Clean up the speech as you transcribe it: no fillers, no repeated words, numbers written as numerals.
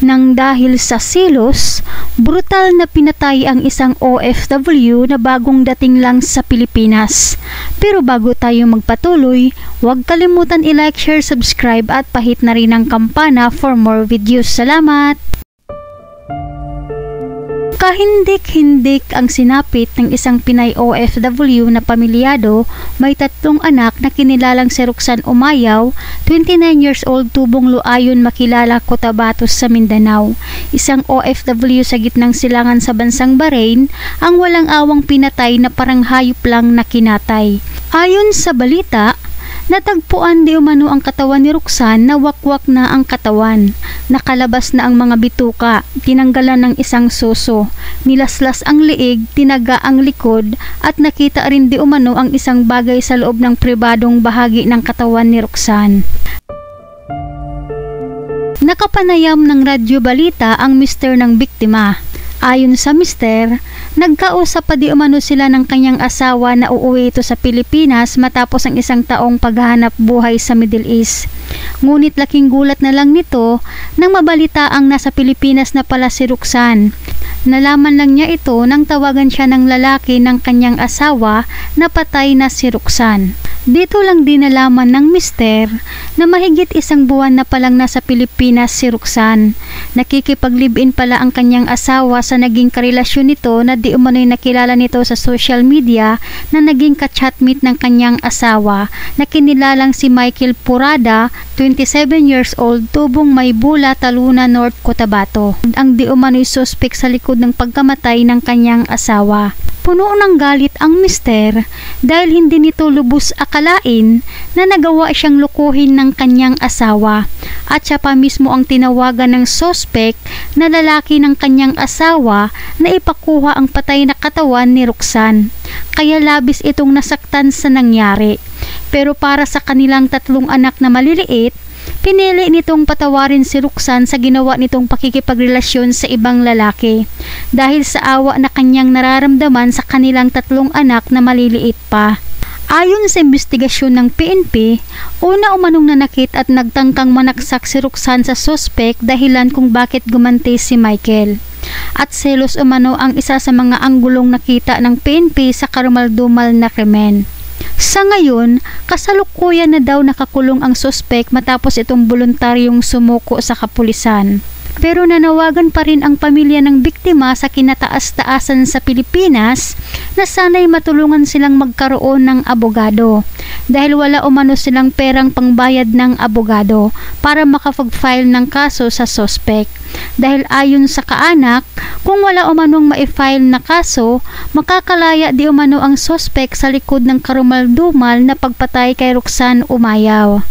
Nang dahil sa silos, brutal na pinatay ang isang OFW na bagong dating lang sa Pilipinas. Pero bago tayo magpatuloy, huwag kalimutan i-like, share, subscribe at pahit na rin ang kampana for more videos. Salamat! Kahindik-hindik ang sinapit ng isang Pinay OFW na pamilyado, may 3 anak na kinilalang si Roxanne Umayaw, 29 years old, tubong Luayon, Makilala, Cotabato sa Mindanao. Isang OFW sa gitnang silangan sa bansang Bahrain ang walang awang pinatay na parang hayop lang na kinatay. Ayon sa balita, natagpuan di umano ang katawan ni Roxanne na wakwak na ang katawan. Nakalabas na ang mga bituka, tinanggalan ng isang suso, nilaslas ang liig, tinaga ang likod at nakita rin di umano ang isang bagay sa loob ng pribadong bahagi ng katawan ni Roxanne. Nakapanayam ng radyo balita ang mister ng biktima. Ayon sa mister, nagkausap pa di umano sila ng kanyang asawa na uuwi ito sa Pilipinas matapos ang 1 taong paghahanap buhay sa Middle East. Ngunit laking gulat na lang nito nang mabalita ang nasa Pilipinas na pala si Roxanne. Nalaman lang niya ito nang tawagan siya ng lalaki ng kanyang asawa na patay na si Roxanne. Dito lang din nalaman ng mister na mahigit 1 buwan na palang nasa Pilipinas si Roxanne. Nakikipag-live-in pala ang kanyang asawa sa naging karelasyon nito na di umano'y nakilala nito sa social media na naging ka-chatmate ng kanyang asawa na kinilalang si Michael Purada, 27 years old, tubong Maybula, Taluna, North Cotabato. Ang di umano'y suspek sa likod ng pagkamatay ng kanyang asawa. Puno ng galit ang mister dahil hindi nito lubos akalain na nagawa siyang lukuhin ng kanyang asawa at siya pa mismo ang tinawagan ng suspect na lalaki ng kanyang asawa na ipakuha ang patay na katawan ni Roxanne. Kaya labis itong nasaktan sa nangyari. Pero para sa kanilang 3 anak na maliliit, pinili nitong patawarin si Roxanne sa ginawa nitong pakikipagrelasyon sa ibang lalaki dahil sa awa na kanyang nararamdaman sa kanilang 3 anak na maliliit pa. Ayon sa investigasyon ng PNP, una umanong nanakit at nagtangkang manaksak si Roxanne sa suspect dahilan kung bakit gumanti si Michael. At selos umano ang isa sa mga anggulong nakita ng PNP sa karumaldumal na krimen. Sa ngayon, kasalukuyan na daw nakakulong ang suspect matapos itong voluntaryong sumuko sa kapulisan. Pero nanawagan pa rin ang pamilya ng biktima sa kinataas-taasan sa Pilipinas na sana'y matulungan silang magkaroon ng abogado dahil wala umano silang perang pangbayad ng abogado para makapag-file ng kaso sa suspect. Dahil ayon sa kaanak, kung wala umanong ma-file na kaso, makakalaya di umano ang suspect sa likod ng karumal-dumal na pagpatay kay Roxanne Umayaw.